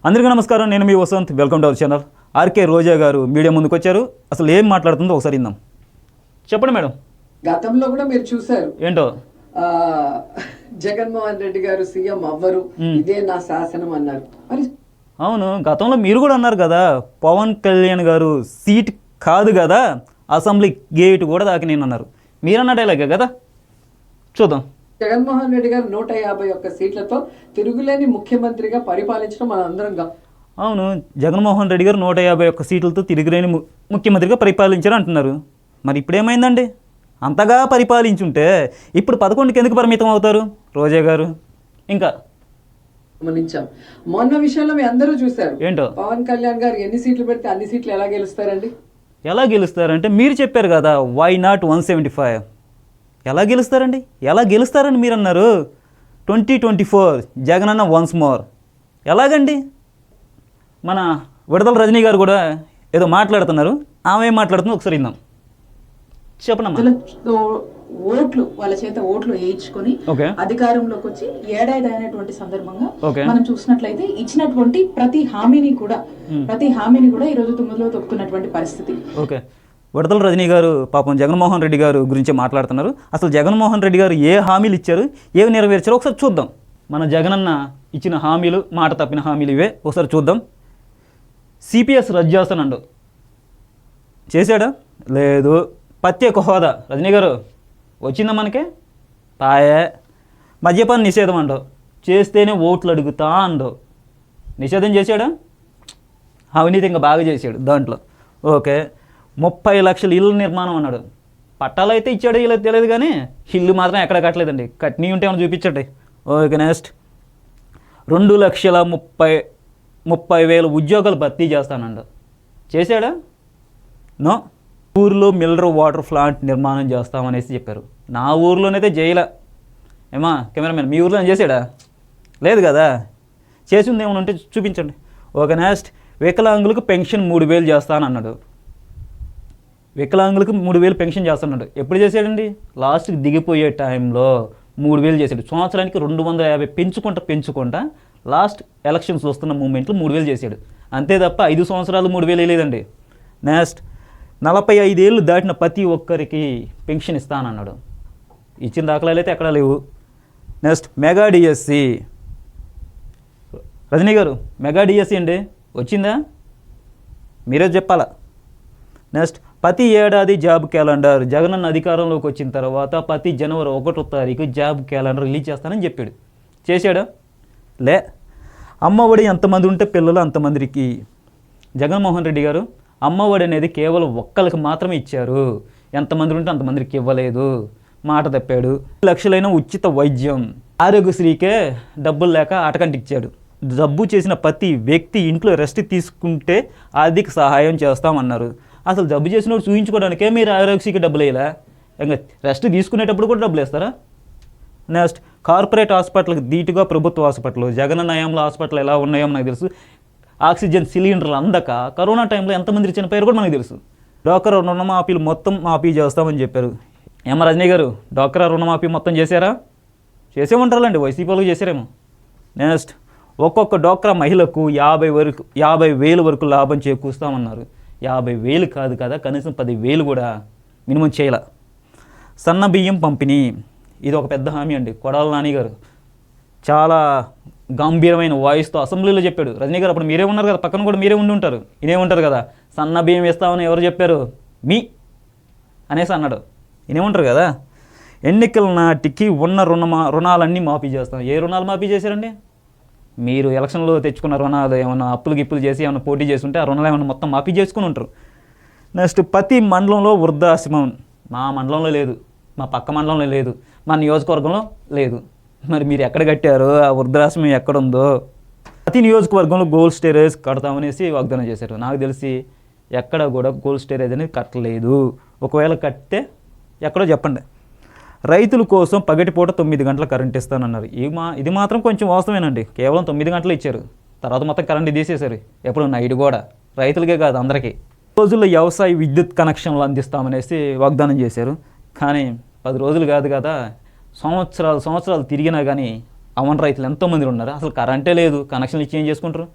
అందరికీ నమస్కారం. నేను మీ Vasanth. Welcome to our channel. RK Roja garu media ముందుకు వచ్చారు. అసలు ఏం మాట్లాడుతుందో ఒకసారి విందాం. చెప్పండి మేడం. గతంలో కూడా మీరు చూశారు ఏంటో జగన్మోహన్ రెడ్డి గారు సీఎం అవ్వరు, ఇదే నా శాసనం అన్నారు. మరి అవును, గతంలో మీరు కూడా అన్నారు కదా, పవన్ కళ్యాణ్ గారు సీట్ కాదు కదా, అసెంబ్లీ గేట్ కూడా దాకి నేను అన్నారు. మీరన్న డైలాగే కదా. చూద్దాం. జగన్మోహన్ రెడ్డి గారు 151 సీట్లతో తిరుగులేని ముఖ్యమంత్రిగా పరిపాలించడం మన అందరం. అవును, జగన్మోహన్ రెడ్డి గారు 151 సీట్లతో తిరుగులేని ముఖ్యమంత్రిగా పరిపాలించారు అంటున్నారు. మరి ఇప్పుడేమైందండి? అంతగా పరిపాలించుంటే ఇప్పుడు 11కి ఎందుకు పరిమితం అవుతారు రోజా గారు? ఇంకా గమనించాం. మొన్న విషయంలో మీ అందరూ చూశారు. ఏంటో పవన్ కళ్యాణ్ గారు ఎన్ని సీట్లు పెడితే అన్ని సీట్లు ఎలా గెలుస్తారండి? ఎలా గెలుస్తారంటే మీరు చెప్పారు కదా, వై నాట్ 175. ఎలా గెలుస్తారండి? ఎలా గెలుస్తారని మీరు అన్నారు. 2024 జగన్ అన్న వన్స్ మోర్. ఎలాగండి? మన విడదల రజనీ గారు కూడా ఏదో మాట్లాడుతున్నారు. ఆమె ఏం మాట్లాడుతుందో ఒకసారి విందాం. చెప్పనమ్మా. ఓట్లు వాళ్ళ చేత ఓట్లు వేయించుకొని అధికారంలోకి వచ్చి ఏడాది అయినటువంటి సందర్భంగా మనం చూసినట్లయితే ఇచ్చినటువంటి ప్రతి హామీని కూడా ఈ రోజు తుమ్ములో తొక్కుతున్నటువంటి పరిస్థితి. ఓకే, విడదల రజనీ గారు పాపం జగన్మోహన్ రెడ్డి గారు గురించి మాట్లాడుతున్నారు. అసలు జగన్మోహన్ రెడ్డి గారు ఏ హామీలు ఇచ్చారు, ఏవి నెరవేర్చారో ఒకసారి చూద్దాం. మన జగనన్న ఇచ్చిన హామీలు, మాట తప్పిన హామీలు ఇవే. ఒకసారి చూద్దాం. సిపిఎస్ రద్దు చేస్తానండు, చేశాడా? లేదు. ప్రత్యేక హోదా రజనీ గారు వచ్చిందా మనకే? పాయే. మద్యపాన నిషేధం అండవు, చేస్తేనే ఓట్లు అడుగుతా అండవు. నిషేధం చేశాడా? అవినీతి ఇంకా బాగా చేశాడు దాంట్లో. ఓకే, 30 లక్షల ఇల్లు నిర్మాణం అన్నాడు. పట్టాలు అయితే ఇచ్చాడు, ఇలా తెలియదు, కానీ ఇల్లు మాత్రం ఎక్కడ కట్టలేదండి. కట్నీ ఉంటే ఏమైనా చూపించండి. ఓకే, నెక్స్ట్ 2,30,000 ఉద్యోగాలు భర్తీ చేస్తానండు. చేశాడా? నో. ఊరిలో మినరల్ వాటర్ ప్లాంట్ నిర్మాణం చేస్తామనేసి చెప్పారు. నా ఊరిలోనైతే చేయలే. ఏమా కెమెరామెన్, మీ ఊరిలో చేశాడా? లేదు కదా. చేసింది ఏమైనా ఉంటే చూపించండి. ఓకే, నెక్స్ట్ వికలాంగులకు పెన్షన్ 3,000 చేస్తానన్నాడు. వికలాంగులకు 3,000 పెన్షన్ చేస్తున్నాడు. ఎప్పుడు చేశాడండి? లాస్ట్కి దిగిపోయే టైంలో 3,000 చేశాడు. సంవత్సరానికి 250 పెంచుకుంటా లాస్ట్ ఎలక్షన్స్ వస్తున్న మూమెంట్లో 3,000 చేశాడు. అంతే తప్ప 5 సంవత్సరాలు 3,000 లేదండి. నెక్స్ట్ 45 ఏళ్ళు దాటిన ప్రతి ఒక్కరికి పెన్షన్ ఇస్తానన్నాడు. ఇచ్చిన దాఖలాలు అయితే ఎక్కడా లేవు. Next mega DSC. రజనీ గారు, మెగా డిఎస్సి అండి వచ్చిందా? మీరే చెప్పాలా. నెక్స్ట్ ప్రతి ఏడాది జాబ్ క్యాలెండర్. జగనన్న అధికారంలోకి వచ్చిన తర్వాత ప్రతి జనవరి 1వ తారీఖు జాబ్ క్యాలెండర్ రిలీజ్ చేస్తానని చెప్పాడు. చేశాడా? లే. అమ్మఒడి ఎంతమంది ఉంటే పిల్లలు అంతమందికి. జగన్మోహన్ రెడ్డి గారు అమ్మఒడి అనేది కేవలం ఒక్కరికి మాత్రమే ఇచ్చారు. ఎంతమంది ఉంటే అంతమందికి ఇవ్వలేదు. మాట తప్పాడు. 2 లక్షలైన ఉచిత వైద్యం. ఆరోగ్యశ్రీకే డబ్బులు లేక ఆటకంటిచ్చాడు. జబ్బు చేసిన ప్రతి వ్యక్తి ఇంట్లో రెస్ట్ తీసుకుంటే ఆర్థిక సహాయం చేస్తామన్నారు. అసలు జబ్బు చేసినప్పుడు చూపించుకోవడానికే మీరు ఆరోగ్యశ్రీకి డబ్బులు వేయలే, ఇంకా రెస్ట్ తీసుకునేటప్పుడు కూడా డబ్బులు వేస్తారా? నెక్స్ట్ కార్పొరేట్ హాస్పిటల్కి ధీటుగా ప్రభుత్వ హాస్పిటల్. జగనన్న హయాంలో హాస్పిటల్ ఎలా ఉన్నాయో మనకు తెలుసు. ఆక్సిజన్ సిలిండర్లు అందక కరోనా టైంలో ఎంతమంది చనిపోయారు కూడా మనకు తెలుసు. డ్వాక్రా రుణమాఫీలు మొత్తం మాఫీ చేస్తామని చెప్పారు. ఏమో రజనీ గారు, డ్వాక్రా రుణమాఫీ మొత్తం చేశారా? చేసేమంటారులేండి, వైసీపీలకు చేశారేమో. నెక్స్ట్ ఒక్కొక్క డ్వాక్రా మహిళకు 50,000 వరకు లాభం చేకూరుస్తామన్నారు. 50,000 కాదు కదా, కనీసం 10,000 కూడా మినిమం చేయాల. సన్న బియ్యం పంపిణీ. ఇది ఒక పెద్ద హామీ అండి. కొడాల నాని గారు చాలా గంభీరమైన వాయిస్తో అసెంబ్లీలో చెప్పాడు. రజనీ గారు అప్పుడు మీరే ఉన్నారు కదా, పక్కన కూడా మీరే ఉండి ఉంటారు, ఇనే ఉంటారు కదా. సన్న బియ్యం ఇస్తామని ఎవరు చెప్పారు? మీ అనేసి అన్నాడు. ఇనేమంటారు కదా. ఎన్నికల నాటికి ఉన్న రుణాలన్నీ మాఫీ చేస్తాం. ఏ రుణాలు మాఫీ చేశారండి? మీరు ఎలక్షన్లో తెచ్చుకున్న రుణాలు ఏమైనా అప్పులు గిప్పులు చేసి ఏమైనా పోటీ చేసి ఉంటే ఆ రుణాలు ఏమైనా మొత్తం మాఫీ చేసుకుని ఉంటారు. నెక్స్ట్ ప్రతి మండలంలో వృద్ధాశ్రమం. మా మండలంలో లేదు, మా పక్క మండలంలో లేదు, మా నియోజకవర్గంలో లేదు. మరి మీరు ఎక్కడ కట్టారో, ఆ వృద్ధాశ్రమం ఎక్కడుందో. ప్రతి నియోజకవర్గంలో గోల్డ్ స్టోరేజ్ కడతామనేసి వాగ్దానం చేశారు. నాకు తెలిసి ఎక్కడ కూడా గోల్డ్ స్టోరేజ్ అనేది కట్టలేదు. ఒకవేళ కట్టే ఎక్కడో చెప్పండి. రైతుల కోసం పగటిపూట 9 గంటల కరెంట్ ఇస్తానన్నారు. ఇది మాత్రం కొంచెం వాస్తవేనండి. కేవలం 9 గంటలు ఇచ్చారు, తర్వాత మొత్తం కరెంట్ తీసేశారు. ఎప్పుడు నైట్ కూడా. రైతులకే కాదు, అందరికీ. రోజుల్లో వ్యవసాయ విద్యుత్ కనెక్షన్లు అందిస్తామనేసి వాగ్దానం చేశారు. కానీ 10 రోజులు కాదు కదా, సంవత్సరాలు తిరిగినా కానీ అవన్ రైతులు ఎంతోమంది ఉన్నారు. అసలు కరెంటే లేదు, కనెక్షన్లు ఇచ్చి ఏం చేసుకుంటారు?